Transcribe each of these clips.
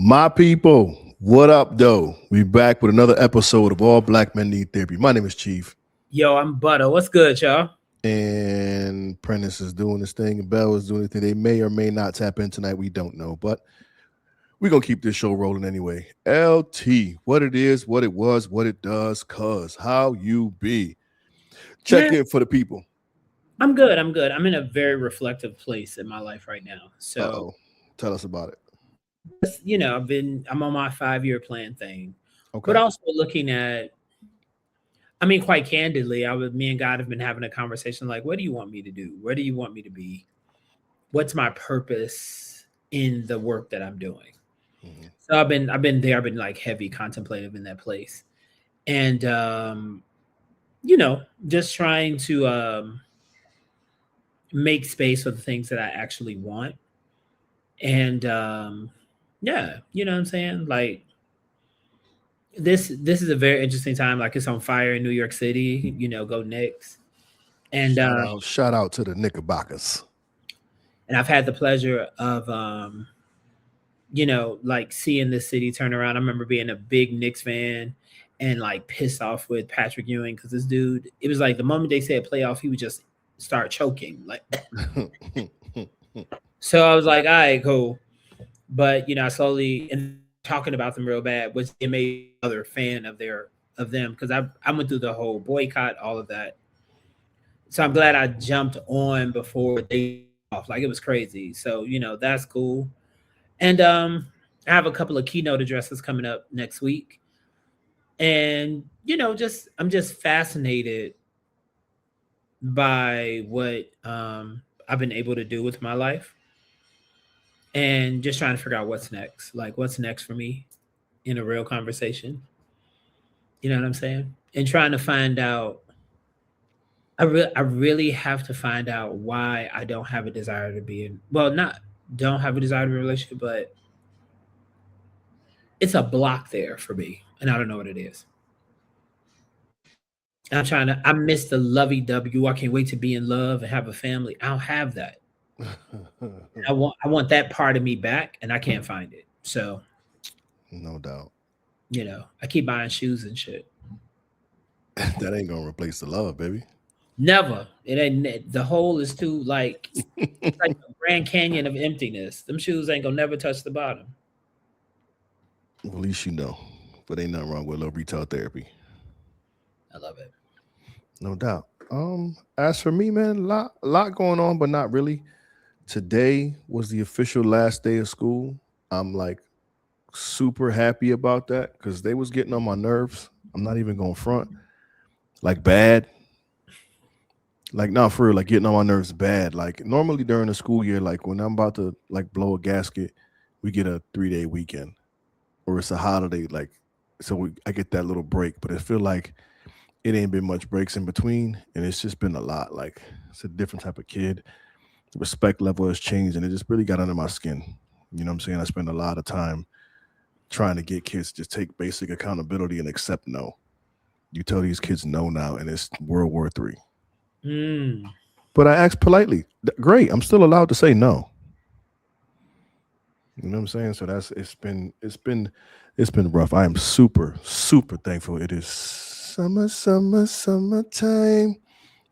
My people, what up, though? We back with another episode of All Black Men Need Therapy. My name is Chief, Yo, I'm Butta. What's good, y'all? and Prentice is doing this thing, and Bell is doing this thing. They may or may not tap in tonight. We don't know, but we're gonna keep this show rolling anyway. LT, what it is, what it was, what it does, cuz how you be. Check Man, in for the people. I'm good. I'm good. I'm in a very reflective place in my life right now. So, Uh-oh. Tell us about it. I'm on my 5-year plan thing, but Okay. also looking at, I mean, quite candidly, me and God have been having a conversation like, what do you want me to do? Where do you want me to be? What's my purpose in the work that I'm doing? Mhm. So I've been there. I've been like heavy contemplative in that place, and just trying to make space for the things that I actually want. And yeah, you know what I'm saying? Like this is a very interesting time. Like it's on fire in New York City, go Knicks. And Shout out to the Knickerbockers. and I've had the pleasure of like seeing this city turn around. I remember being a big Knicks fan and like pissed off with Patrick Ewing because this dude, it was like the moment they said playoff, he would just start choking. Like so I was like, all right, cool. But I slowly and talking about them real bad, which it made me another fan of them because I went through the whole boycott, all of that. So I'm glad I jumped on before they off. Like it was crazy. So that's cool. And I have a couple of keynote addresses coming up next week, and just I'm just fascinated by what I've been able to do with my life, and just trying to figure out what's next. Like what's next for me in a real conversation. You know what I'm saying? And trying to find out. I really have to find out why I don't have a desire to be in. Well, not don't have a desire to be in a relationship, but it's a block there for me, and I don't know what it is. I'm trying to. I miss the lovey dovey. I can't wait to be in love and have a family. I don't have that. I want that part of me back, and I can't find it. So No doubt. I keep buying shoes and shit. That ain't gonna replace the love, baby. Never. It ain't. The hole is too like it's like a Grand Canyon of emptiness. Them shoes ain't gonna never touch the bottom. Well, at least you know. But ain't nothing wrong with a little retail therapy. I love it. No doubt. As for me, man, lot going on, but not really. Today was the official last day of school. I'm like super happy about that because they was getting on my nerves. I'm not even going front. Like bad. Like not for real, like getting on my nerves bad. Like normally during the school year, like when I'm about to like blow a gasket, we get a 3-day weekend. Or it's a holiday, like I get that little break. But I feel like it ain't been much breaks in between, and it's just been a lot. Like it's a different type of kid. The respect level has changed, and it just really got under my skin. You know what I'm saying? I spend a lot of time trying to get kids to just take basic accountability and accept no. You tell these kids no now, and it's World War III. Mm. But I asked politely. Great, I'm still allowed to say no. You know what I'm saying? So it's been rough. I am super super thankful. It is summertime,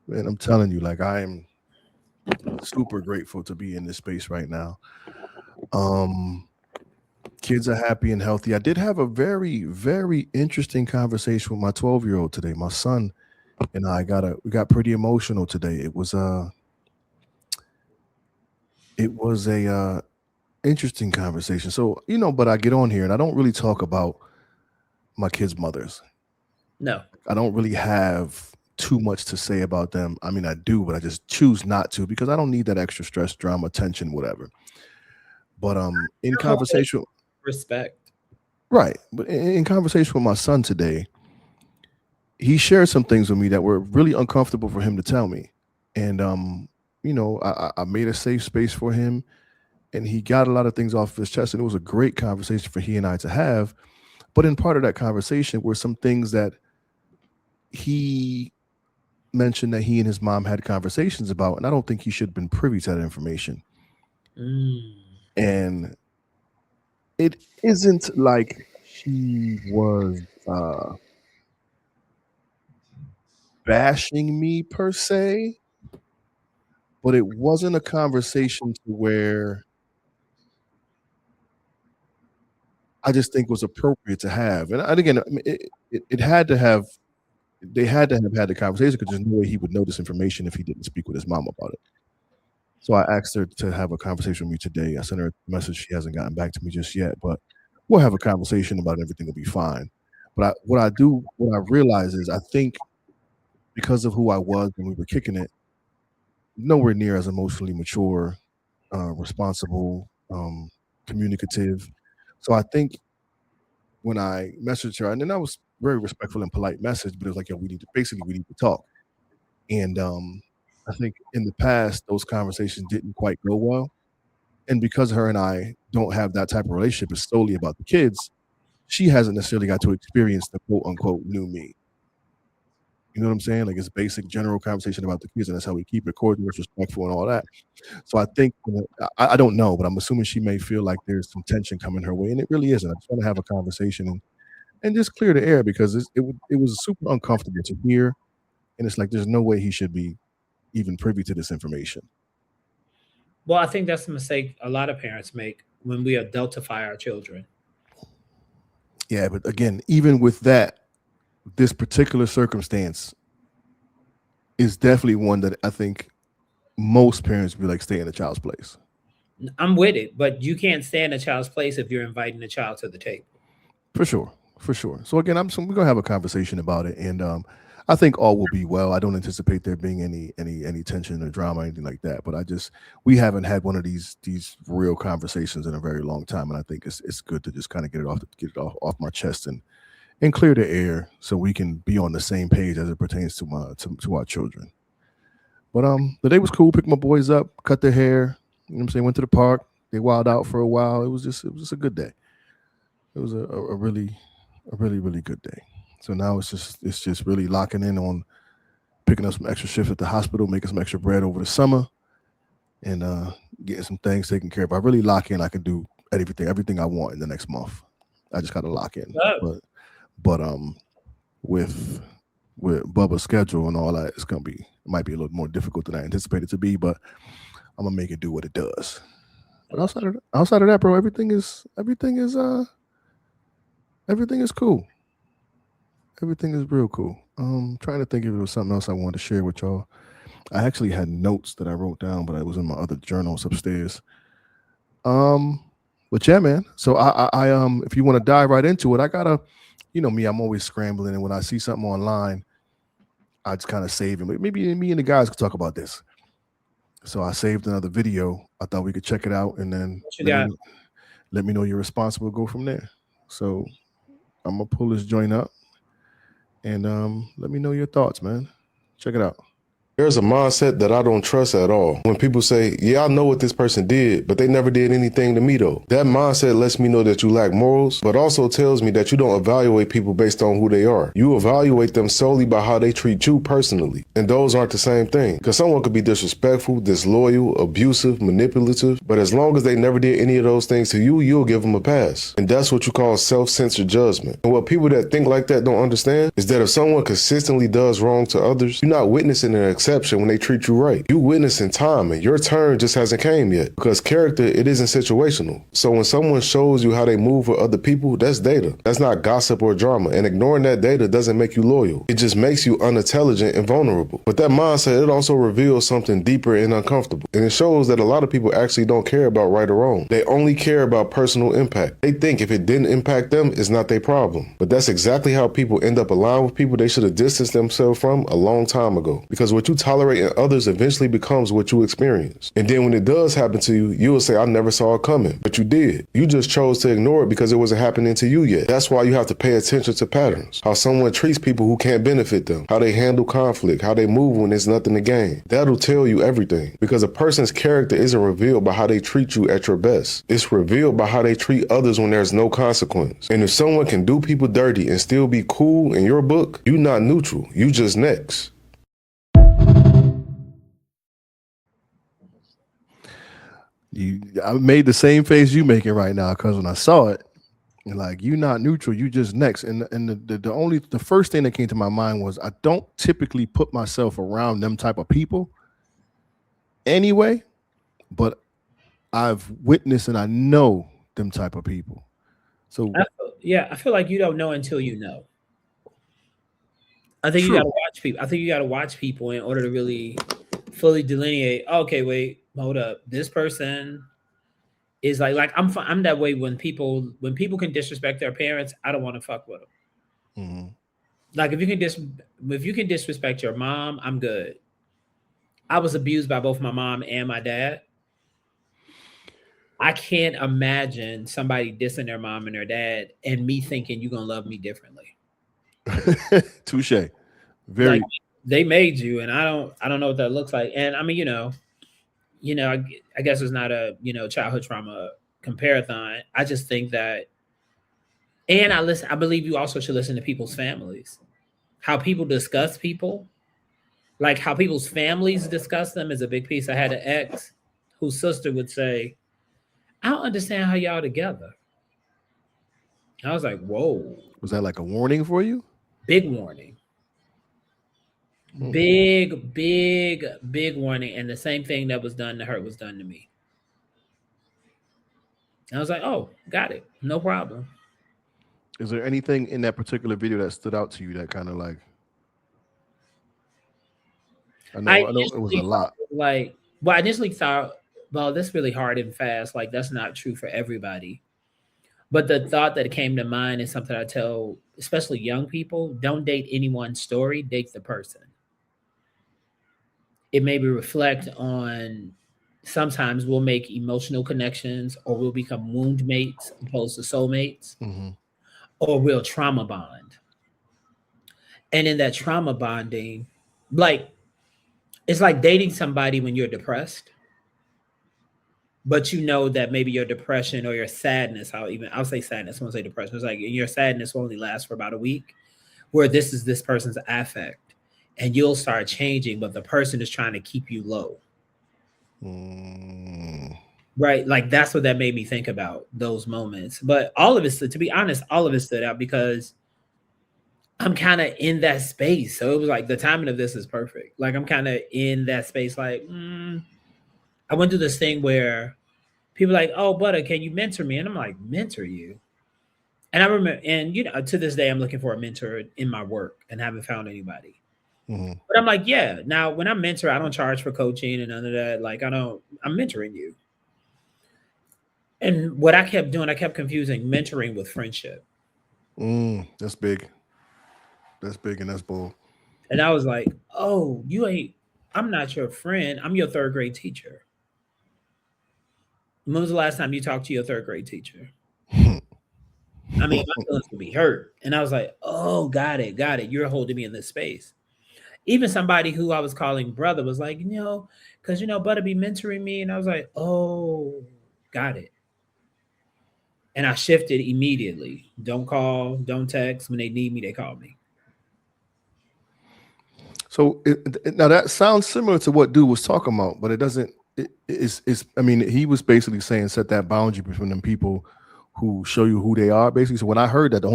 and I'm telling you, like I am super grateful to be in this space right now. Um, Kids are happy and healthy. I did have a very very interesting conversation with my 12-year-old today. My son and I we got pretty emotional today. It was a interesting conversation. So but I get on here and I don't really talk about my kids' mothers. No. I don't really have too much to say about them. I mean, I do, but I just choose not to because I don't need that extra stress, drama, tension, whatever. But in The whole thing, conversation, respect. right? But in conversation with my son today, he shared some things with me that were really uncomfortable for him to tell me, and I made a safe space for him, and he got a lot of things off his chest, and it was a great conversation for he and I to have. But in part of that conversation were some things that he mentioned that he and his mom had conversations about, and I don't think he should have been privy to that information. Mm. And it isn't like she was bashing me per se, but it wasn't a conversation to where I just think was appropriate to have. And again, I mean, it had to have they had to have had the conversation because there's no way he would know this information if he didn't speak with his mom about it. So I asked her to have a conversation with me today. I sent her a message. She hasn't gotten back to me just yet, but we'll have a conversation about it. Everything will be fine. But what I realize is I think because of who I was when we were kicking it, nowhere near as emotionally mature, responsible, communicative. So I think when I messaged her, and then I was very respectful and polite message, but it was like, yo, we need to talk. And I think in the past those conversations didn't quite go well. And because her and I don't have that type of relationship, it's solely about the kids. She hasn't necessarily got to experience the quote unquote new me. You know what I'm saying? Like it's basic general conversation about the kids, and that's how we keep it cordial, respectful, and all that. So I think I don't know, but I'm assuming she may feel like there's some tension coming her way, and it really isn't. I just want to have a conversation and just clear the air because it was super uncomfortable to hear, and it's like there's no way he should be even privy to this information. Well, I think that's the mistake a lot of parents make when we adultify our children. Yeah, but again, even with that, this particular circumstance is definitely one that I think most parents would be like stay in a child's place. I'm with it, but you can't stand a child's place if you're inviting the child to the table. For sure. For sure. So again, we're gonna have a conversation about it, and I think all will be well. I don't anticipate there being any tension or drama or anything like that. But we haven't had one of these real conversations in a very long time, and I think it's good to just kind of get it off my chest and clear the air so we can be on the same page as it pertains to to our children. But the day was cool. Picked my boys up, cut their hair. You know what I'm saying? Went to the park. They wild out for a while. It was just a good day. It was a really good day. So now it's just really locking in on picking up some extra shifts at the hospital, making some extra bread over the summer, and getting some things taken care of. I really lock in. I can do everything I want in the next month. I just got to lock in. Oh, But with with Bubba's schedule and all that, it might be a little more difficult than I anticipated to be, but I'm gonna make it do what it does. But outside of that, bro, everything is cool. Everything is real cool. Trying to think if it was something else I wanted to share with y'all. I actually had notes that I wrote down, but it was in my other journals upstairs. Um, but yeah, man. So if you want to dive right into it, I gotta, you know me, I'm always scrambling, and when I see something online, I just kind of save it. Maybe me and the guys could talk about this. So I saved another video. I thought we could check it out, and then what you got? let me know your response. We'll go from there. So I'm gonna pull this joint up, and let me know your thoughts, man. Check it out. There's a mindset that I don't trust at all. When people say, yeah, I know what this person did, but they never did anything to me though. That mindset lets me know that you lack morals, but also tells me that you don't evaluate people based on who they are. You evaluate them solely by how they treat you personally. And those aren't the same thing. Because someone could be disrespectful, disloyal, abusive, manipulative, but as long as they never did any of those things to you, you'll give them a pass. And that's what you call self-censored judgment. And what people that think like that don't understand is that if someone consistently does wrong to others, you're not witnessing an exception when they treat you right. You witnessing time and your turn just hasn't came yet because character, it isn't situational. So when someone shows you how they move with other people, that's data. That's not gossip or drama. And ignoring that data doesn't make you loyal. It just makes you unintelligent and vulnerable. But that mindset, it also reveals something deeper and uncomfortable. And it shows that a lot of people actually don't care about right or wrong. They only care about personal impact. They think if it didn't impact them, it's not their problem. But that's exactly how people end up aligned with people they should have distanced themselves from a long time ago. Because what you tolerate in others eventually becomes what you experience. And then when it does happen to you, you will say, I never saw it coming. But you did. You just chose to ignore it because it wasn't happening to you yet. That's why you have to pay attention to patterns. How someone treats people who can't benefit them. How they handle conflict. How they move when there's nothing to gain. That'll tell you everything. Because a person's character isn't revealed by how they treat you at your best. It's revealed by how they treat others when there's no consequence. And if someone can do people dirty and still be cool in your book, you're not neutral. You just next. I made the same face you making right now because when I saw it, and like you not neutral, you just next. And the first thing that came to my mind was I don't typically put myself around them type of people anyway, but I've witnessed and I know them type of people. So I feel like you don't know until you know. I think you got to true. watch people. I think you got to watch people in order to really fully delineate. Okay, wait, hold up. This person is I'm that way when people can disrespect their parents. I don't want to fuck with them. Mm-hmm. Like if you can disrespect your mom, I'm good. I was abused by both my mom and my dad. I can't imagine somebody dissing their mom and their dad and me thinking you're gonna love me differently. Touche. Like Very. they made you, and I don't know what that looks like. And I mean, I guess it's not a childhood trauma comparathon. I just think that, and I believe you also should listen to people's families, how people discuss people, like how people's families discuss them is a big piece. I had an ex whose sister would say, "I don't understand how y'all together." I was like, "Whoa, Was that like a warning for you? big warning." Hmm. Big warning. And the same thing that was done to her was done to me. I was like, oh, got it. No problem. Is there anything in that particular video that stood out to you that kind of like I know it was a Initially thought lot. I initially thought, well, that's really hard and fast. Like, that's not true for everybody. But the thought that came to mind is something I tell, especially young people, don't date anyone's story, date the person. It maybe reflect on sometimes we'll make emotional connections or we'll become wound mates opposed to soulmates, Mm-hmm. or we'll trauma bond. And in that trauma bonding, like it's like dating somebody when you're depressed, but you know that maybe your depression or your sadness, I'll say sadness, I won't say depression. It's like your sadness will only last for about a week, where this is this person's affect. And you'll start changing, but the person is trying to keep you low. Mm. Right. Like that's what that made me think about those moments. But all of it, to be honest, all of it stood out because I'm kind of in that space. So it was like the timing of this is perfect. Like I'm kind of in that space. Like I went through this thing where people are like, oh, Butta, can you mentor me? And I'm like, mentor you? And I remember, and to this day, I'm looking for a mentor in my work and haven't found anybody. Mm-hmm. But I'm like, yeah. Now, when I mentor, I don't charge for coaching and none of that. Like I'm mentoring you. And what I kept doing, I kept confusing mentoring with friendship. That's big. That's big and that's bold. And I was like, oh, I'm not your friend. I'm your third grade teacher. When was the last time you talked to your third grade teacher? I mean, my feelings would be hurt. And I was like, oh, got it. You're holding me in this space. Even somebody who I was calling brother was like, because, Butta be mentoring me. And I was like, oh, got it. And I shifted immediately. Don't call, don't text. When they need me, they call me. So now that sounds similar to what dude was talking about, but it doesn't. It's. I mean, he was basically saying set that boundary between them people who show you who they are. Basically, so when I heard that, the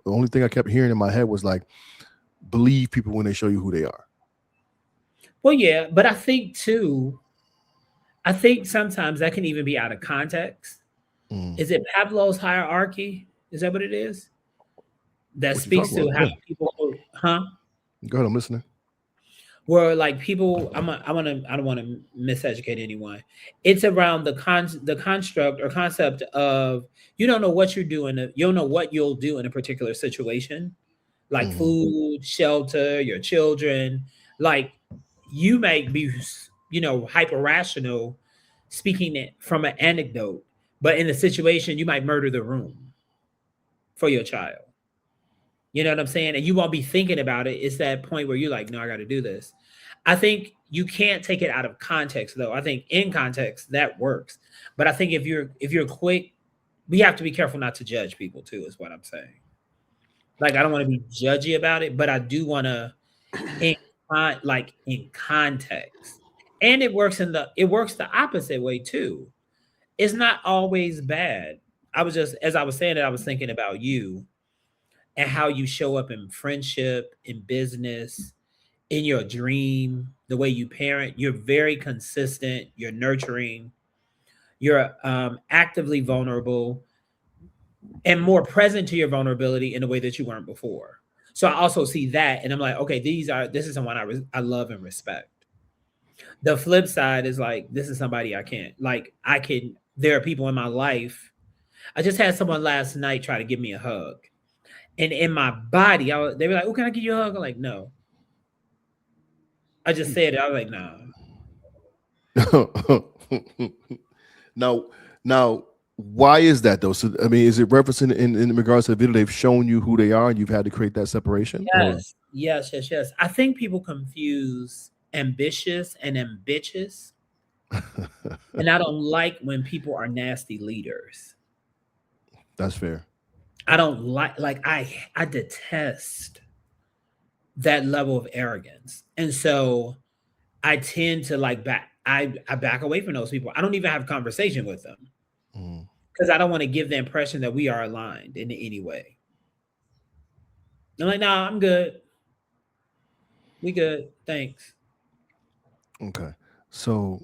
only thing I kept hearing in my head was like, believe people when they show you who they are. Well, yeah, but I think sometimes that can even be out of context. Is it Pavlov's hierarchy? Is that what it is? That What you speaks talking to about? how Yeah. people, huh? Go ahead, I'm listening. Where like people, I don't want to miseducate anyone. It's around the construct or concept of you don't know what you're doing. You don't know what you'll do in a particular situation, like Mm-hmm. food, shelter, your children. Like you may be, hyper rational, speaking it from an anecdote, but in the situation you might murder the room for your child. You know what I'm saying? And you won't be thinking about it. It's that point where you're like, no, I got to do this. I think you can't take it out of context, though. I think in context that works. But I think if you're quick, we have to be careful not to judge people too, is what I'm saying. Like I don't want to be judgy about it, but I do want to, in context. And it works the opposite way too. it's not always bad. I was just, as I was saying it, I was thinking about you and how you show up in friendship, in business, in your dream, the way you parent. You're very consistent, you're nurturing, you're actively vulnerable and more present to your vulnerability in a way that you weren't before. So I also see that, and I'm like, okay, this is someone I love and respect. The flip side is like, this is somebody I can't, like, I can. There are people in my life. I just had someone last night try to give me a hug, and in my body, they were like, "Oh, can I give you a hug?" I'm like, "No." I just said it. I was like, "Nah." now, now, why is that though? So, I mean, is it referencing in regards to the video they've shown you who they are, and you've had to create that separation? Or Yes. I think people confuse ambitious and ambitious, and I don't like when people are nasty leaders. that's fair. I don't like I detest that level of arrogance. And so I tend to like I back away from those people. I don't even have a conversation with them Mm. because I don't want to give the impression that we are aligned in any way. I'm like, nah, I'm good. We good. Thanks. Okay, so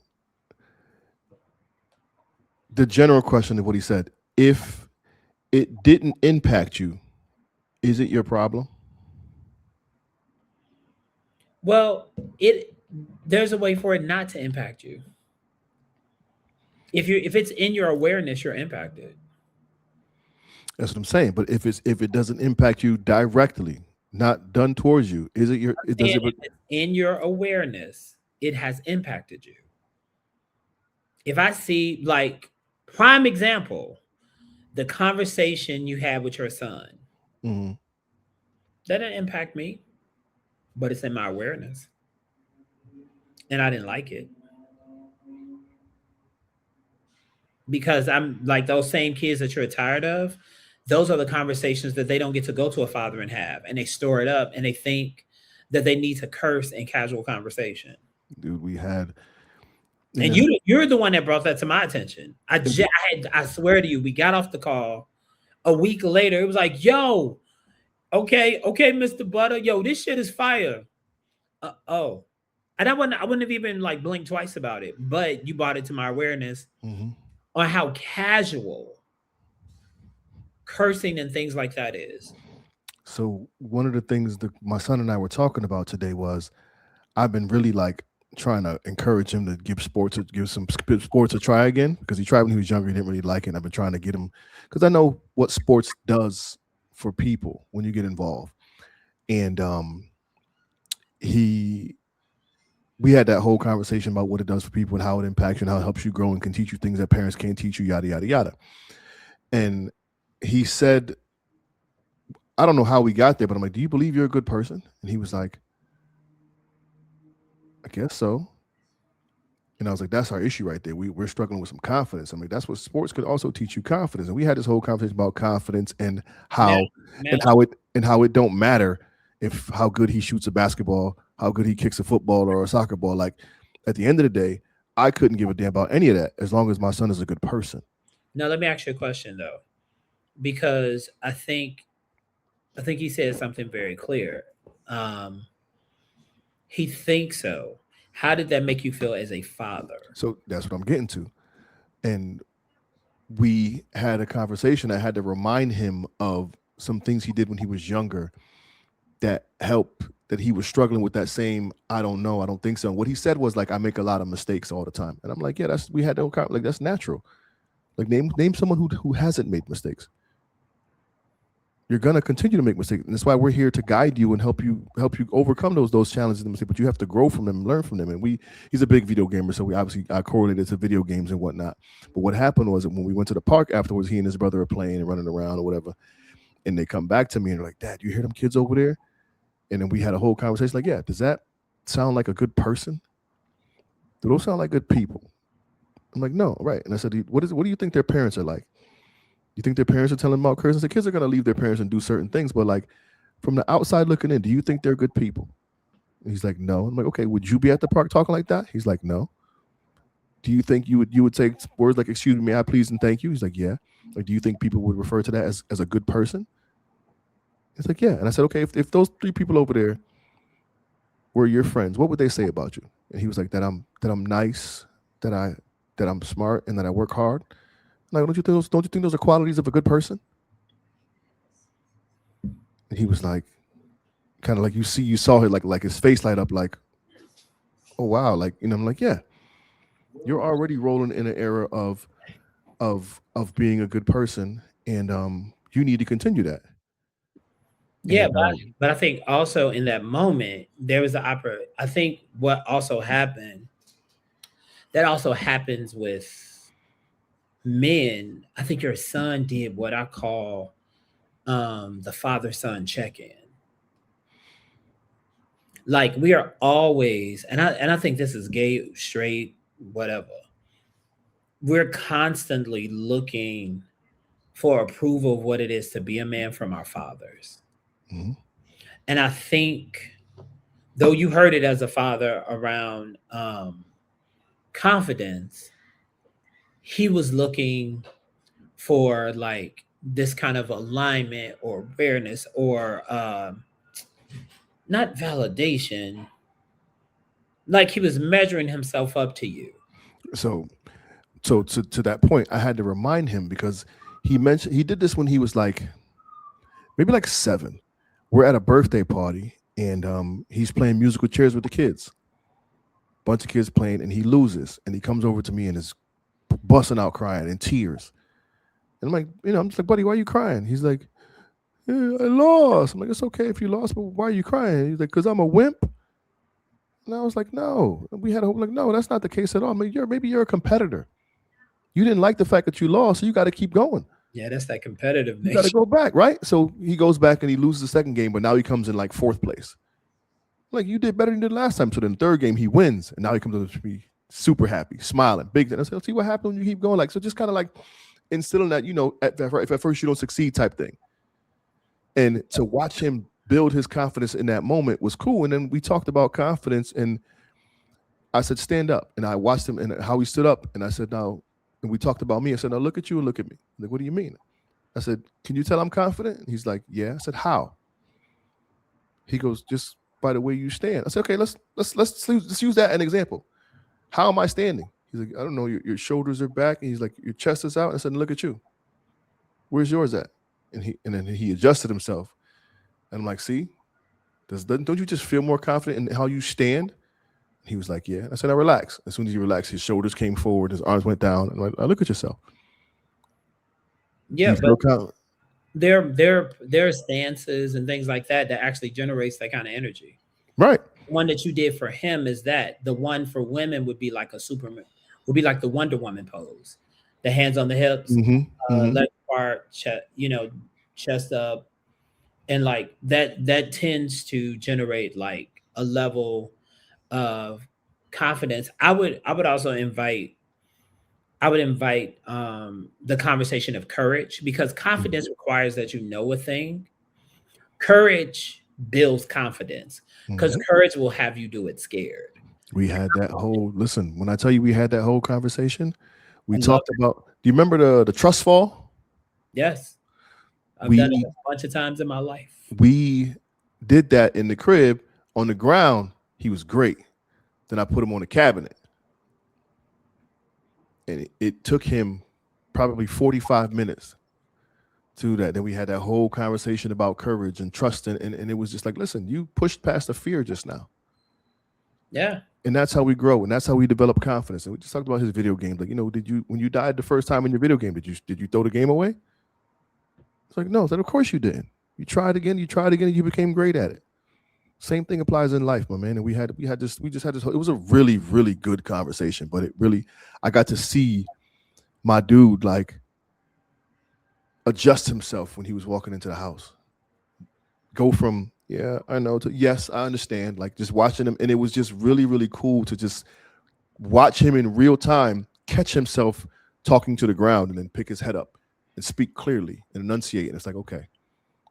the general question of what he said: if it didn't impact you, is it your problem? Well, there's a way for it not to impact you. If it's in your awareness, you're impacted. That's what I'm saying. But if it doesn't impact you directly, not done towards you, is it your? It does And it? if it's in your awareness, it has impacted you. If I see, like, prime example, the conversation you had with your son, Mhm. that didn't impact me, but it's in my awareness. And I didn't like it. Because I'm like those same kids that you're tired of, those are the conversations that they don't get to go to a father and have. And they store it up and they think that they need to curse in casual conversation. Dude, we had. And And you're the one that brought that to my attention. I swear to you, we got off the call a week later. It was like, yo, okay, Mr. Butta, yo, this shit is fire. Oh, and I wouldn't have even like blinked twice about it, but you brought it to my awareness Mhm. on how casual cursing and things like that is. So one of the things that my son and I were talking about today was I've been really like trying to encourage him to give some sports a try again because he tried when he was younger. He didn't really like it. And I've been trying to get him because I know what sports does for people when you get involved. And he we had that whole conversation about what it does for people and how it impacts you and how it helps you grow and can teach you things that parents can't teach you, yada yada yada. And he said, I don't know how we got there, but I'm like, do you believe you're a good person? And he was like, I guess so. And I was like, that's our issue right there. We're struggling with some confidence. I'm like, that's what sports could also teach you, confidence. And we had this whole conversation about confidence and how it don't matter if how good he shoots a basketball, how good he kicks a football or a soccer ball. Like at the end of the day, I couldn't give a damn about any of that as long as my son is a good person. Now let me ask you a question though, because I think he said something very clear. Um, he thinks so. How did that make you feel as a father? So that's what I'm getting to. And we had a conversation. I had to remind him of some things he did when he was younger that helped, that he was struggling with that same, I don't know, I don't think so. And what he said was like, I make a lot of mistakes all the time. And I'm like, yeah, we had no, like, that's natural. Like name someone who hasn't made mistakes. You're gonna continue to make mistakes, and that's why we're here to guide you and help you overcome those challenges and mistakes. But you have to grow from them and learn from them. And he's a big video gamer, so we obviously correlated to video games and whatnot. But what happened was that when we went to the park afterwards, he and his brother are playing and running around or whatever, and they come back to me and they're like, "Dad, you hear them kids over there?" And then we had a whole conversation like, "Yeah, does that sound like a good person? Do those sound like good people?" I'm like, "No, right." And I said, what do you think their parents are like? You think their parents are telling them about cursing? The kids are going to leave their parents and do certain things, but like from the outside looking in, do you think they're good people? And he's like, no. I'm like, okay, would you be at the park talking like that? He's like, no. Do you think you would say words like "excuse me, may I please" and "thank you"? He's like, yeah. Like, do you think people would refer to that as a good person? It's like, yeah. And I said, okay, if those three people over there were your friends, what would they say about you? And he was like, that I'm nice, that I that I'm smart, and that I work hard. Like, don't you think those are qualities of a good person? And he was like, kind of like you saw it like his face light up, like, oh wow, like, I'm like, yeah, you're already rolling in an era of being a good person, and you need to continue that. Yeah, And but I think also in that moment there was the opera. I think what also happened, that also happens with men. I think your son did what I call the father son check-in. Like, we are always, and I think this is gay, straight, whatever. We're constantly looking for approval of what it is to be a man from our fathers. mhm. And I think, though you heard it as a father around confidence, he was looking for like this kind of alignment or awareness or not validation. Like, he was measuring himself up to you. So to that point, I had to remind him because he did this when he was like maybe like 7. We're at a birthday party, and he's playing musical chairs with the kids. Bunch of kids playing, and he loses, and he comes over to me and is busting out crying in tears. And I'm like, I'm just like, buddy, why are you crying? He's like, yeah, I lost. I'm like, it's okay if you lost, but why are you crying? He's like, because I'm a wimp. And I was like, no. We had a like, no, that's not the case at all. Maybe you're a competitor. You didn't like the fact that you lost, so you got to keep going. Yeah, that's that competitive You got to nature. go back, right? So he goes back and he loses the second game, but now he comes in like 4th place. Like, you did better than you did last time. So then the third game he wins, and now he comes up to me super happy, smiling, big. And I said, see what happened when you keep going. Like, so just kind of like instilling that, if at first you don't succeed type thing. And to watch him build his confidence in that moment was cool. And then we talked about confidence, and I said, stand up. And I watched him and how he stood up. And I said, now, and we talked about me. I said, now look at you and look at me. Like, what do you mean? I said, can you tell I'm confident? And he's like, yeah. I said, how? He goes, just by the way you stand. I said, okay, let's use that as an example. How am I standing? He's like, I don't know. Your shoulders are back. And he's like, your chest is out. And I said, look at you. Where's yours at? And then he adjusted himself. And I'm like, see, don't you just feel more confident in how you stand? He was like, yeah. I said, I relax. As soon as he relaxed, his shoulders came forward, his arms went down. I'm like, I look at yourself. Yeah, but there are stances and things like that that actually generates that kind of energy. Right. One that you did for him is that the one for women would be like a Superman, would be like the Wonder Woman pose, the hands on the hips, leg apart, chest up, and like that tends to generate like a level of confidence. I would also invite the conversation of courage, because confidence requires that you know a thing. Courage builds confidence, because courage will have you do it scared. We had that whole when I tell you we had that whole conversation, we talked about, do you remember the trust fall? Yes. I've done it a bunch of times in my life. We did that in the crib on the ground. He was great. Then I put him on the cabinet. And it took him probably 45 minutes to do that. Then we had that whole conversation about courage and trust. And it was just like, listen, you pushed past the fear just now. Yeah. And that's how we grow. And that's how we develop confidence. And we just talked about his video games. Like, when you died the first time in your video game, did you throw the game away? It's like, no. I said, of course you didn't. You tried again, and you became great at it. Same thing applies in life, my man. And we just had this. It was a really, really good conversation, but I got to see my dude like adjust himself when he was walking into the house. Go from, yeah, I know, to yes, I understand. Like, just watching him, and it was just really, really cool to just watch him in real time, catch himself talking to the ground, and then pick his head up and speak clearly and enunciate. And it's like, okay.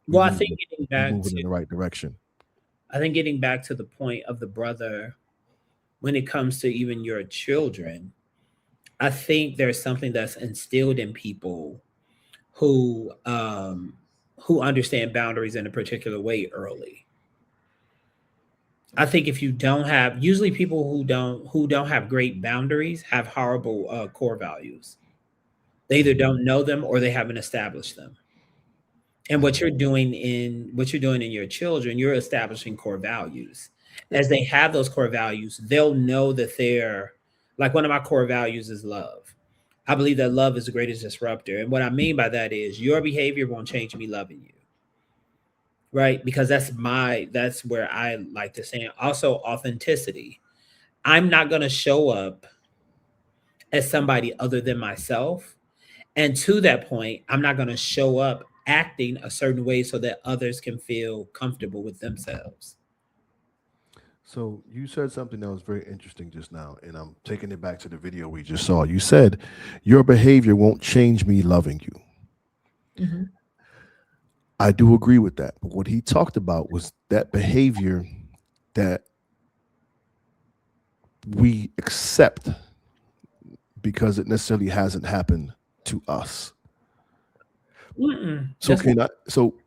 Well, I think moving in the right direction. I think getting back to the point of the brother, when it comes to even your children, I think there's something that's instilled in people who understand boundaries in a particular way early. I think if you don't have, usually people who don't have great boundaries have horrible core values. They either don't know them or they haven't established them. And what you're doing in your children, you're establishing core values. As they have those core values, they'll know that they're like, one of my core values is love. I believe that love is the greatest disruptor. And what I mean by that is your behavior won't change me loving you. Right? Because that's where I like to say. Also, authenticity. I'm not gonna show up as somebody other than myself. And to that point, I'm not gonna show up acting a certain way so that others can feel comfortable with themselves. So you said something that was very interesting just now, and I'm taking it back to the video we just saw. You said your behavior won't change me loving you. Mhm. I do agree with that. But what he talked about was that behavior that we accept because it necessarily hasn't happened to us. Mm-mm. So That's not, can I?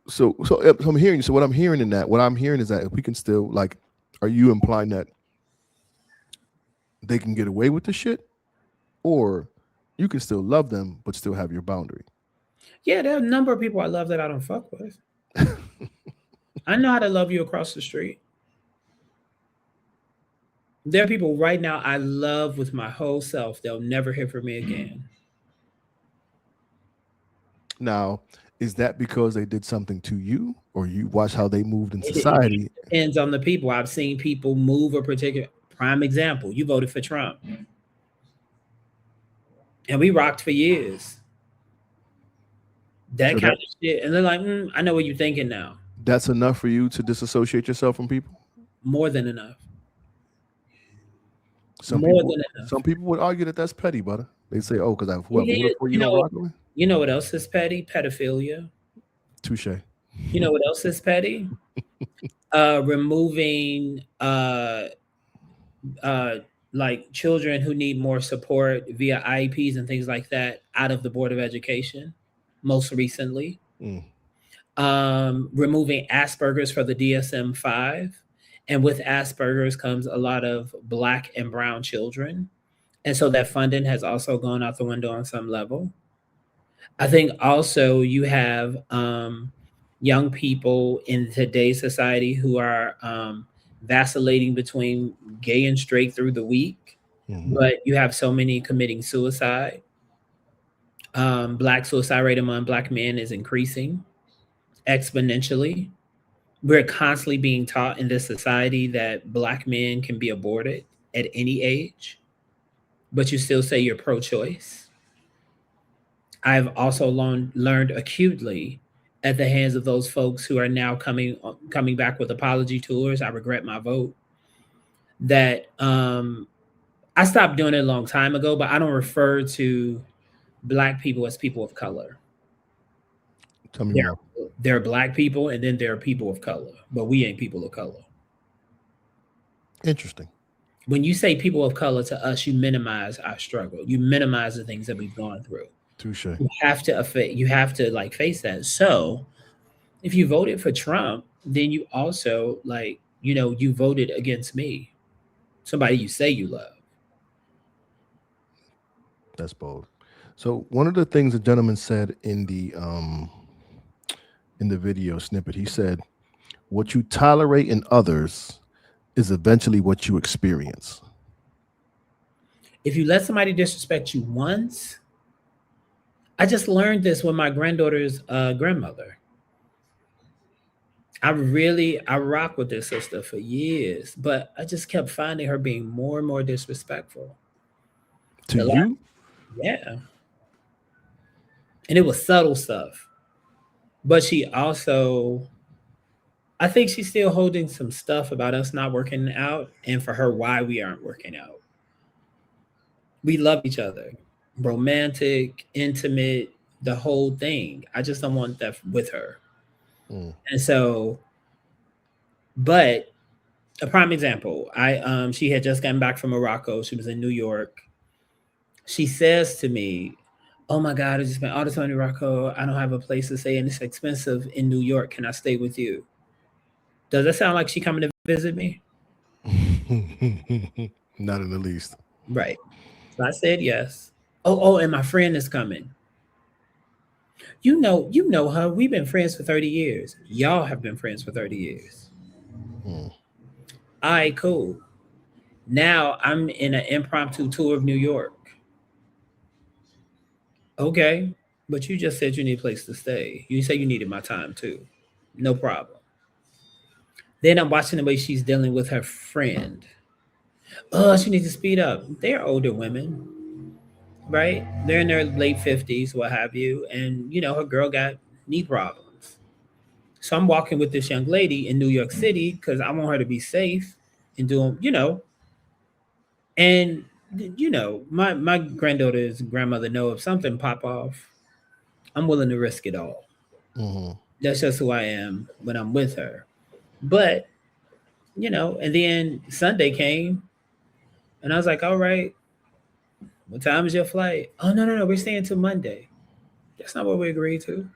So I'm hearing. So what I'm hearing in that, what I'm hearing is that if we can still like, are you implying that they can get away with the shit, or you can still love them but still have your boundary? yeah, there are a number of people I love that I don't fuck with. I know how to love you across the street. There are people right now I love with my whole self. They'll never hear from me again. Now, is that because they did something to you, or you watch how they moved in It society? depends on the people. I've seen people move a particular prime example. You voted for Trump, and we rocked for years. That So kind that of shit, and they're like, "I know what you're thinking now." that's enough for you to disassociate yourself from people. More than enough. Some More people, than enough. some people would argue that that's petty, butter. They say, "Oh, because I who I It voted is. for, you don't rock with." You know what else is petty? Pedophilia. Touche. You know what else is petty? Removing uh like children who need more support via IEPs and things like that out of the Board of Education, most recently. Mm. Removing Asperger's for the DSM-5. And with Asperger's comes a lot of Black and brown children. And so that funding has also gone out the window on some level. I think also you have young people in today's society who are vacillating between gay and straight through the week, Mhm. but you have so many committing suicide. Black suicide rate among Black men is increasing exponentially. We're constantly being taught in this society that Black men can be aborted at any age, but you still say you're pro choice. I've also learned acutely at the hands of those folks who are now coming back with apology tours. I regret my vote. That I stopped doing it a long time ago, but I don't refer to Black people as people of color. Tell me There, more. there are Black people, and then there are people of color, but we ain't people of color. Interesting. When you say people of color to us, you minimize our struggle. You minimize the things that we've gone through. Touche. You have to like face that. So if you voted for Trump, then you also you voted against me, somebody you say you love. That's bold. So one of the things the gentleman said in the video snippet, he said, "What you tolerate in others is eventually what you experience." If you let somebody disrespect you once, I just learned this with my granddaughter's grandmother. I rock with this sister for years, but I just kept finding her being more and more disrespectful. To The last, you, yeah, and it was subtle stuff, but she also, I think she's still holding some stuff about us not working out, and for her, why we aren't working out. We love each other, romantic, intimate, the whole thing. I just don't want that with her. mm, And so, but a prime example, she had just gotten back from Morocco. She was in New York. She says to me, "Oh my God, I just spent all this money, Rocco. I don't have a place to stay, and it's expensive in New York. Can I stay with you?" Does that sound like she coming to visit me? Not in the least. Right. So I said yes. Oh, and my friend is coming. You know her. We've been friends for 30 years. Y'all have been friends for 30 years. Hmm. All right, cool. Now I'm in an impromptu tour of New York. Okay, but you just said you need a place to stay. You say you needed my time too. No problem. Then I'm watching the way she's dealing with her friend. Oh, she needs to speed up. They're older women, right? They're in their late 50s, what have you. And, her girl got knee problems. So I'm walking with this young lady in New York City because I want her to be safe and doing, and, my granddaughter's grandmother know if something pop off, I'm willing to risk it all. Hmm. That's just who I am when I'm with her. But, and then Sunday came and I was like, all right, what time is your flight? Oh, no, no, no. We're staying till Monday. That's not what we agreed to.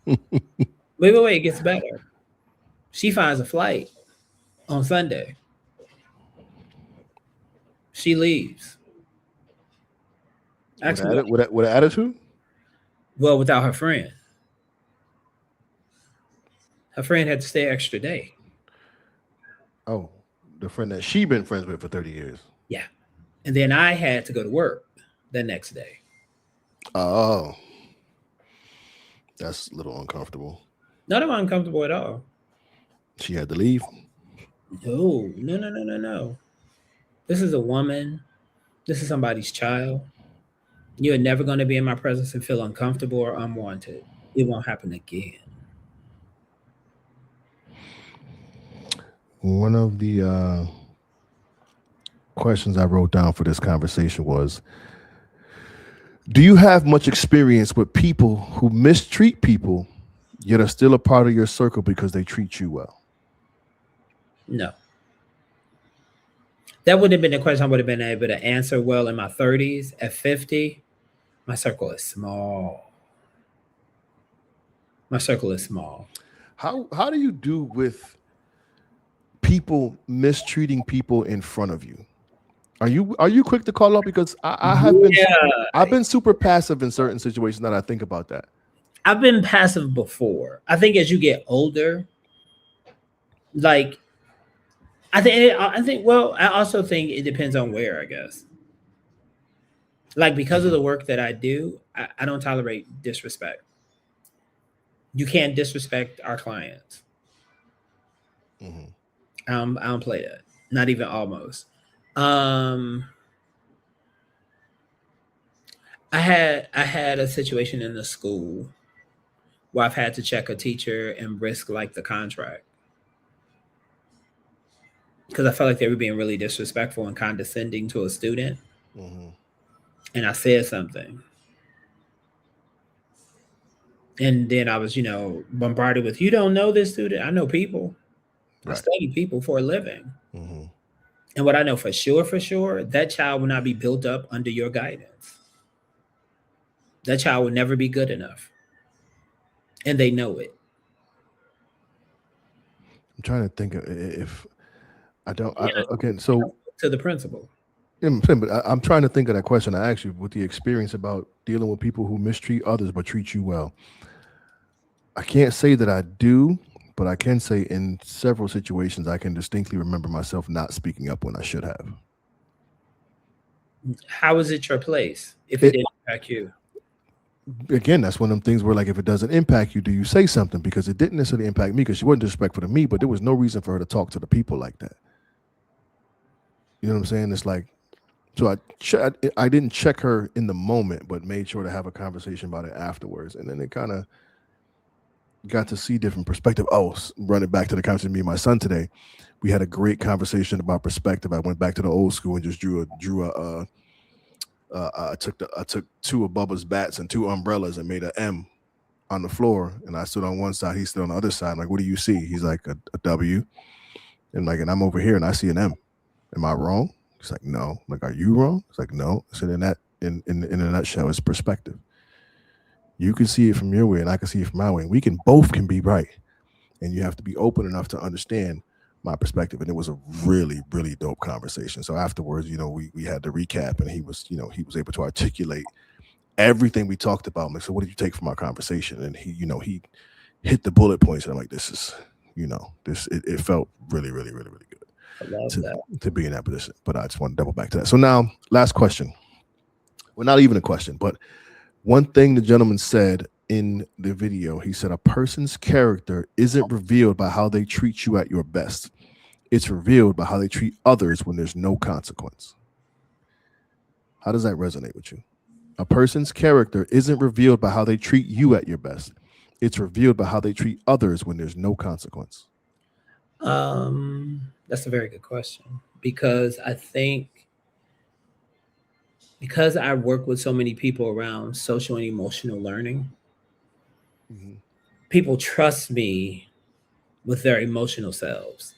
Wait. It gets better. She finds a flight on Sunday. She leaves. Actually, With an attitude? well, without her friend. Her friend had to stay extra day. Oh, the friend that she been friends with for 30 years. Yeah. And then I had to go to work the next day. Oh, that's a little uncomfortable. Not uncomfortable at all. She had to leave. No. This is a woman. This is somebody's child. You're never going to be in my presence and feel uncomfortable or unwanted. It won't happen again. One of the questions I wrote down for this conversation was, do you have much experience with people who mistreat people yet are still a part of your circle because they treat you well? No. That would have been a question I would have been able to answer well in my 30s. At 50, my circle is small. My circle is small. How do you do with people mistreating people in front of you? Are you quick to call out? Because I have been Yeah. I've been super passive in certain situations that I think about that. I've been passive before. I think as you get older, like well, I also think it depends on where, I guess. Like because of the work that I do, I don't tolerate disrespect. You can't disrespect our clients. Hmm. I don't play that. Not even almost. Um I had a situation in the school where I've had to check a teacher and risk like the contract because I felt like they were being really disrespectful and condescending to a student, Hmm. and I said something, and then I was bombarded with, "You don't know this student? I know people. I Right. study people for a living, Hmm. and what I know for sure, that child will not be built up under your guidance. That child will never be good enough, and they know it." I'm trying to think of if I don't. Yeah, Again, so to the principal. but I'm trying to think of that question I asked you with the experience about dealing with people who mistreat others but treat you well. I can't say that I do, but I can say in several situations I can distinctly remember myself not speaking up when I should have. How is it your place if it It didn't impact you? again, that's one of them things where like if it doesn't impact you, do you say something? Because it didn't necessarily impact me because she wasn't disrespectful to me, but there was no reason for her to talk to the people like that. You know what I'm saying? It's like so I didn't check her in the moment, but made sure to have a conversation about it afterwards, and then it kind of got to see different perspective. Oh, running back to the conversation with me and my son today, we had a great conversation about perspective. I went back to the old school and just drew a I took two of Bubba's bats and two umbrellas and made an M on the floor, and I stood on one side, he stood on the other side. I'm like, what do you see? He's like a W, and I'm over here and I see an M. Am I wrong? It's like, no. I'm like, are you wrong? It's like, no. I said, in a nutshell, it's perspective. You can see it from your way, and I can see it from my way. And we can both can be right, and you have to be open enough to understand my perspective. And it was a really, really dope conversation. So afterwards, we had the recap, and he was able to articulate everything we talked about. I'm like, so what did you take from our conversation? And he hit the bullet points, and I'm like, this is, it felt really, really, really, really good I love that. to be in that position. But I just want to double back to that. So now, last question. Well, not even a question, but one thing the gentleman said in the video, he said, a person's character isn't revealed by how they treat you at your best. It's revealed by how they treat others when there's no consequence. How does that resonate with you? A person's character isn't revealed by how they treat you at your best. It's revealed by how they treat others when there's no consequence. That's a very good question, because I think, because I work with so many people around social and emotional learning, Mm-hmm. people trust me with their emotional selves.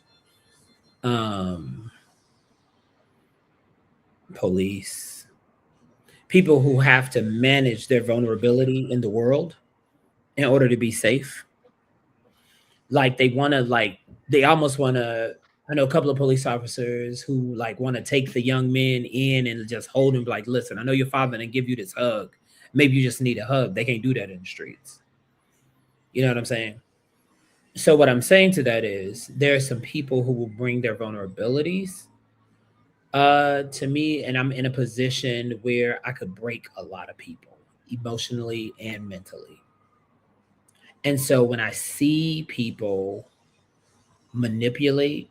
Um, Police, people who have to manage their vulnerability in the world in order to be safe. Like they almost want to. I know a couple of police officers who like want to take the young men in and just hold them like, listen, I know your father and give you this hug. Maybe you just need a hug. They can't do that in the streets. You know what I'm saying? So what I'm saying to that is there are some people who will bring their vulnerabilities to me, and I'm in a position where I could break a lot of people emotionally and mentally. And so when I see people manipulate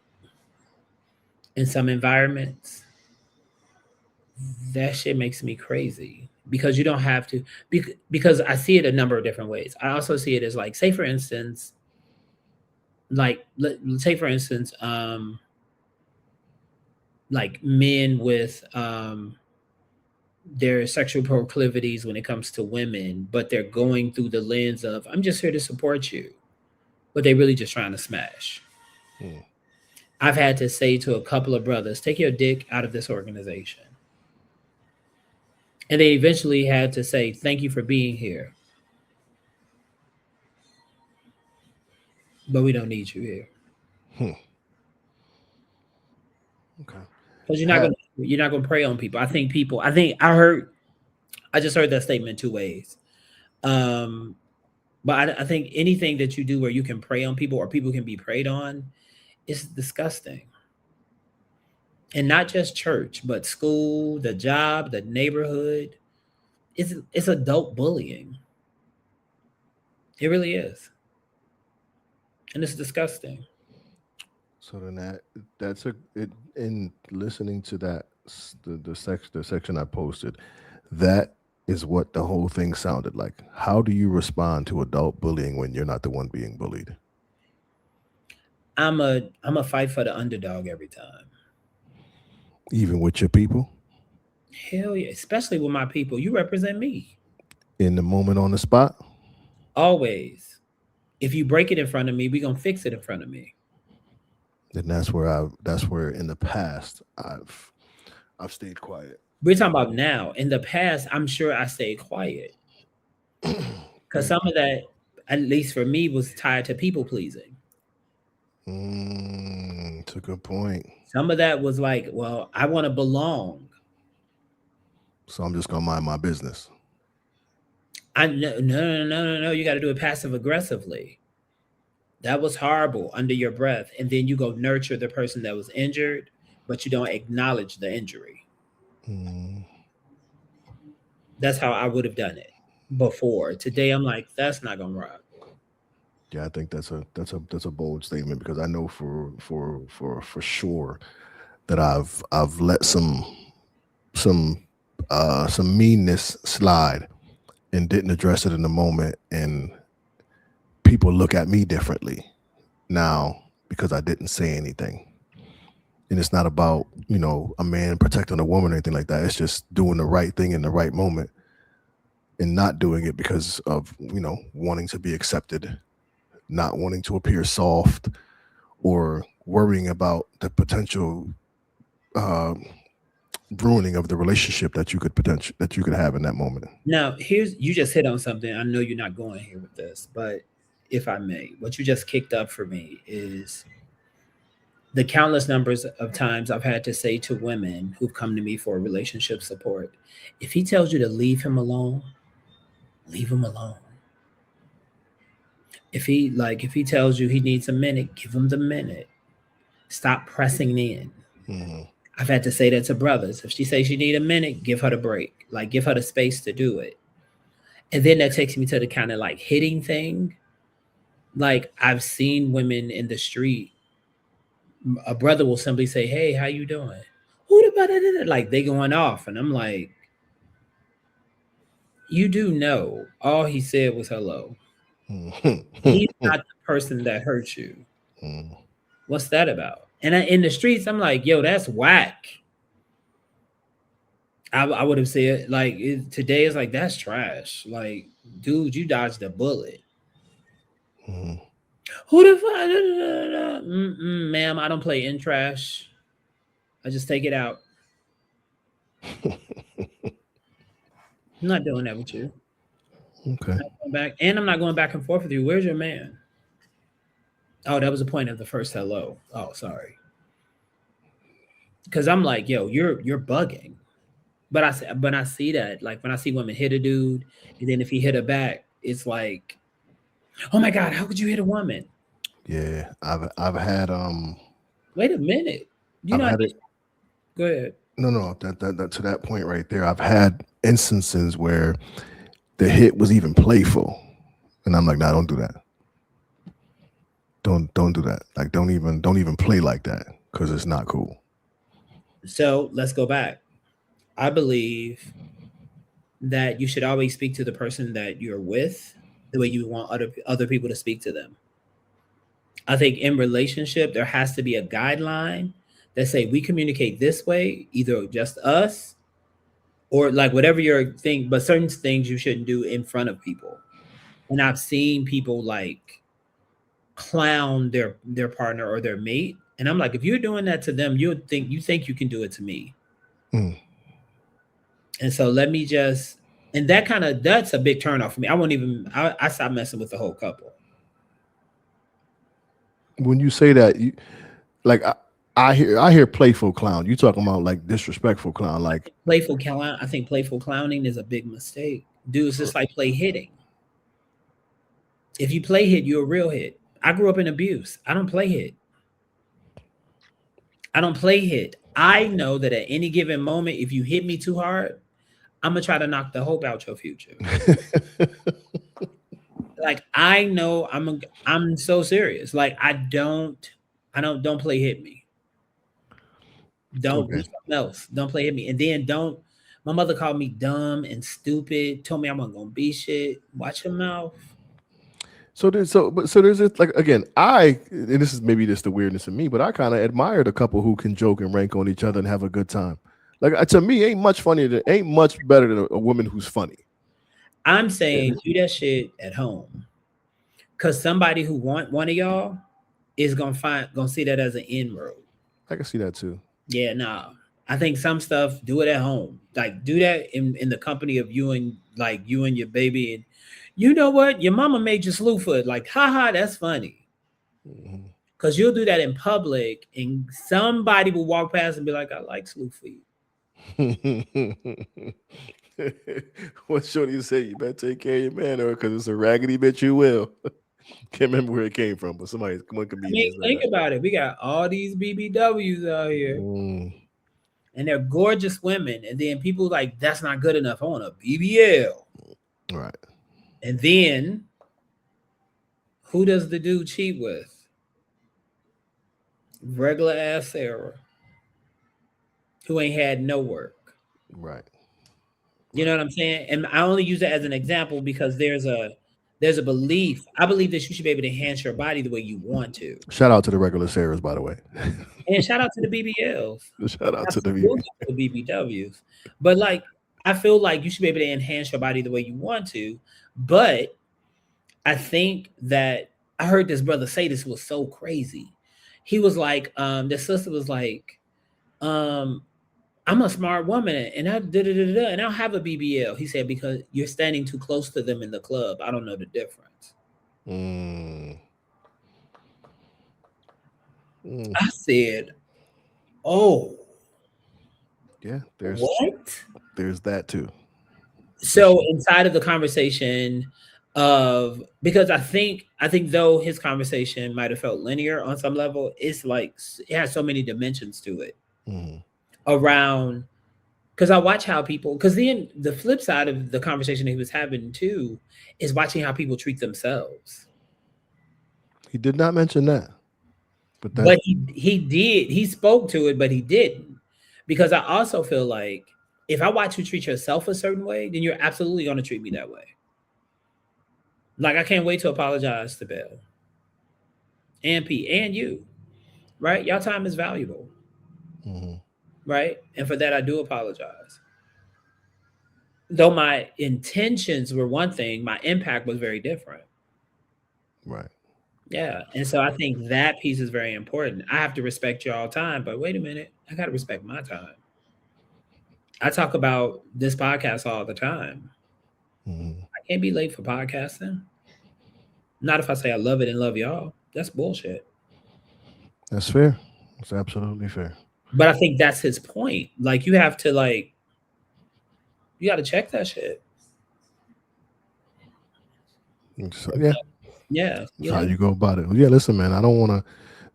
in some environments, that shit makes me crazy, because you don't have to, because I see it a number of different ways. I also see it as like, say for instance, let's say for instance, like men with their sexual proclivities when it comes to women, but they're going through the lens of, I'm just here to support you, but they really just trying to smash. Hmm. I've had to say to a couple of brothers, take your dick out of this organization. And they eventually had to say, thank you for being here, but we don't need you here. Hmm. Okay. Because Had you're not gonna prey on people. I just heard that statement two ways. Um, but I think anything that you do where you can prey on people or people can be preyed on is disgusting. And not just church, but school, the job, the neighborhood. It's adult bullying. It really is. And it's disgusting. so then that's a it in listening to that the section I posted, that is what the whole thing sounded like. How do you respond to adult bullying when you're not the one being bullied? I'm a fight for the underdog every time. Even with your people, Hell yeah, especially with my people. You represent me. in the moment, on the spot. Always. If you break it in front of me, we gonna fix it in front of me. Then that's where in the past I've stayed quiet. We're talking about now. In the past, I'm sure I stayed quiet. Because some of that, at least for me, was tied to people pleasing. It's a good point. Some of that was like, well, I want to belong. So I'm just gonna mind my business. I no. You got to do it passive aggressively. That was horrible under your breath, and then you go nurture the person that was injured, but you don't acknowledge the injury. Mm, That's how I would have done it before. Today, I'm like, that's not gonna rock. yeah, I think that's a bold statement, because I know for sure that I've let some some meanness slide and didn't address it in the moment, and people look at me differently now because I didn't say anything. And it's not about, a man protecting a woman or anything like that. It's just doing the right thing in the right moment, and not doing it because of, wanting to be accepted, not wanting to appear soft, or worrying about the potential uh, ruining of the relationship that you could have in that moment. Now, you just hit on something. I know you're not going here with this, but if I may, what you just kicked up for me is the countless numbers of times I've had to say to women who've come to me for relationship support, if he tells you to leave him alone, leave him alone. If he tells you he needs a minute, give him the minute. Stop pressing in. Mm-hmm. I've had to say that to brothers. If she says she need a minute, give her the break. Like give her the space to do it. And then that takes me to the kind of like hitting thing. Like I've seen women in the street. A brother will simply say, "Hey, how you doing?" Who the like they going off, and I'm like, "You do know all he said was hello. He's not the person that hurt you. What's that about?" And in the streets, I'm like, "Yo, that's whack." I would have said like today is like that's trash. Like, dude, you dodged a bullet. Who the fuck? Ma'am, I don't play in trash. I just take it out. I'm not doing that with you. Okay. I'm not going back and forth with you. Where's your man? Oh, that was the point of the first hello. Oh, sorry. Because I'm like, yo, you're bugging. But I see that. Like when I see women hit a dude, and then if he hit her back, it's like, oh my God, how could you hit a woman? Yeah, I've had Wait a minute. You I've know, had it. go ahead. No, that to that point right there, I've had instances where the hit was even playful, and I'm like, nah, don't do that. Don't do that. Like, don't even play like that because it's not cool. So let's go back. I believe that you should always speak to the person that you're with the way you want other people to speak to them. I think in relationship there has to be a guideline that say we communicate this way, either just us or like whatever your thing, but certain things you shouldn't do in front of people. And I've seen people like clown their partner or their mate, and I'm like, if you're doing that to them, you think you can do it to me. Mm. And so let me just, and that's a big turnoff for me. I stopped messing with the whole couple. When you say that, like I hear playful clown. You talking about like disrespectful clown? Like Playful clown. I think playful clowning is a big mistake. Dudes just like play hitting. If you play hit, you're a real hit. I grew up in abuse. I don't play hit. I don't play hit. I know that at any given moment, if you hit me too hard, I'm gonna try to knock the hope out your future. Like I know I'm so serious. Like I don't play hit me. Don't do okay. something else. Don't play hit me. And then don't. My mother called me dumb and stupid. Told me I wasn't gonna be shit. Watch your mouth. So there's this like again, and this is maybe just the weirdness of me, but I kind of admired a couple who can joke and rank on each other and have a good time. Like to me, ain't much better than a woman who's funny. I'm saying do that shit at home. Cause somebody who want one of y'all is gonna see that as an inroad. I can see that too. Yeah, nah. I think some stuff do it at home. Like do that in the company of you and your baby, and you know what? Your mama made you slew foot. Like, haha, that's funny. Mm-hmm. Cause you'll do that in public, and somebody will walk past and be like, "I like slew feet." What shorty say? You better take care of your man, or because it's a raggedy bitch, you will. Can't remember where it came from, but one comedian. Think about it. We got all these BBWs out here, and they're gorgeous women, and then people like that's not good enough. I want a BBL, right? And then who does the dude cheat with? Regular ass Sarah, who ain't had no work. Right. You know what I'm saying? And I only use it as an example because there's a belief. I believe that you should be able to enhance your body the way you want to. Shout out to the regular Sarahs, by the way. And shout out to the BBLs. Shout out to the BBWs. But like, I feel like you should be able to enhance your body the way you want to. But I think that I heard this brother say this was so crazy. He was like, the sister was like, I'm a smart woman and I and I'll have a BBL. He said, because you're standing too close to them in the club. I don't know the difference. Mm. Mm. I said, oh, Yeah, what? there's that too, for So sure. inside of the conversation of, because I think though his conversation might have felt linear on some level, it's like it has so many dimensions to it Mm. around, because I watch how people, because then the flip side of the conversation he was having too is watching how people treat themselves. He did not mention that, but that But he spoke to it, but he didn't. Because I also feel like if I watch you treat yourself a certain way, then you're absolutely gonna treat me that way. Like I can't wait to apologize to Bill and P and you, right? Y'all time is valuable, mhm, right? And for that I do apologize. Though my intentions were one thing, my impact was very different. right. Yeah. And so I think that piece is very important. I have to respect y'all time, but wait a minute, I gotta respect my time. I talk about this podcast all the time. Mhm. I can't be late for podcasting. Not if I say I love it and love y'all. That's bullshit. That's fair. That's absolutely fair. But I think that's his point. Like you have to you got to check that shit. So, yeah, Yeah, that's how you go about it. Well, yeah, listen, man. I don't want to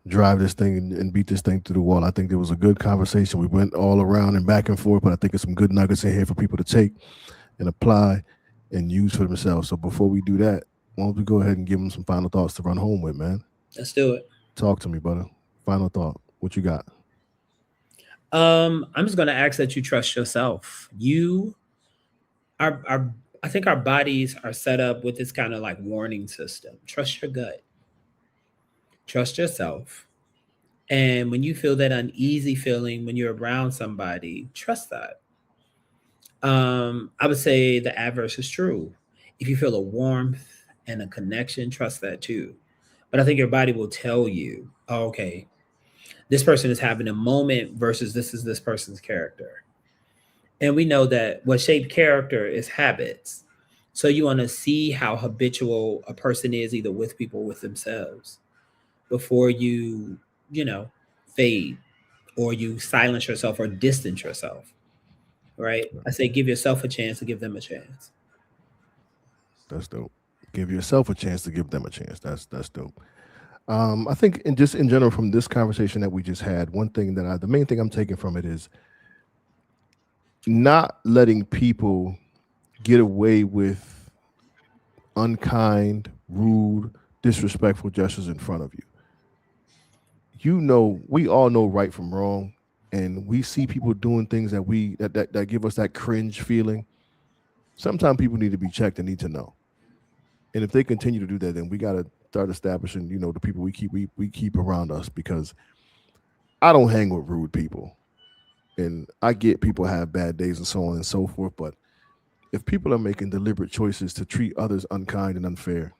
drive this thing and beat this thing through the wall. I think there was a good conversation. We went all around and back and forth, but I think there's some good nuggets in here for people to take and apply and use for themselves. So before we do that, why don't we go ahead and give them some final thoughts to run home with, man? Let's do it. Talk to me, brother. Final thought. What you got? I'm just gonna ask that you trust yourself. You our I think our bodies are set up with this kind of like warning system. Trust your gut. Trust yourself. And when you feel that uneasy feeling when you're around somebody, trust that. I would say the adverse is true. If you feel a warmth and a connection, trust that too. But I think your body will tell you, oh, okay, this person is having a moment versus this is this person's character. And we know that what shape character is habits. So you want to see how habitual a person is either with people or with themselves before you know, fade or you silence yourself or distance yourself, right? I say give yourself a chance to give them a chance. That's dope. Give yourself a chance to give them a chance. That's dope. I think, in just in general, from this conversation that we just had, one thing the main thing I'm taking from it is not letting people get away with unkind, rude, disrespectful gestures in front of you. We all know right from wrong, and we see people doing things that give us that cringe feeling. Sometimes people need to be checked and need to know. And if they continue to do that, then we got to start establishing, the people we keep around us, because I don't hang with rude people. And I get people have bad days and so on and so forth, but if people are making deliberate choices to treat others unkind and unfair,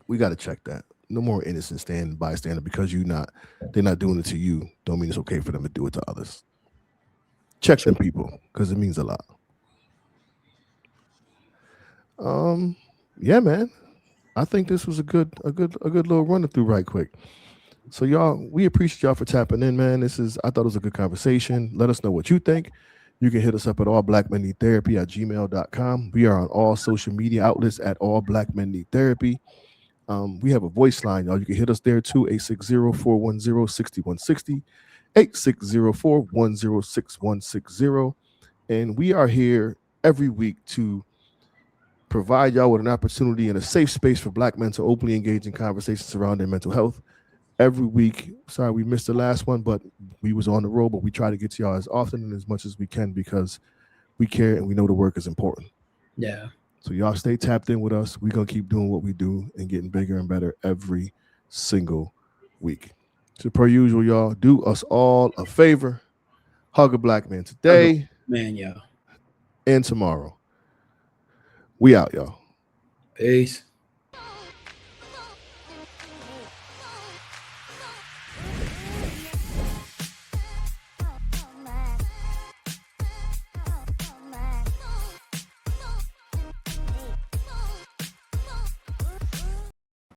we got to check that. No more innocent stand bystander, because they're not doing it to you. Don't mean it's okay for them to do it to others. Check them people, because it means a lot. Um, yeah, man. I think this was a good little run through right quick. So y'all, we appreciate y'all for tapping in, man. I thought it was a good conversation. Let us know what you think. You can hit us up at allblackmenneedtherapy@gmail.com. We are on all social media outlets at All Black Men Need Therapy. We have a voice line, y'all. You can hit us there too, 860-410-6160, 860-410-6160. And we are here every week to provide y'all with an opportunity and a safe space for Black men to openly engage in conversations surrounding mental health. Every week, sorry we missed the last one, but we was on the road, but we try to get to y'all as often and as much as we can, because we care and we know the work is important. Yeah. So y'all stay tapped in with us. We're going to keep doing what we do and getting bigger and better every single week. So per usual, y'all, do us all a favor. Hug a Black man today Man, yeah. and tomorrow. We out, y'all. Peace.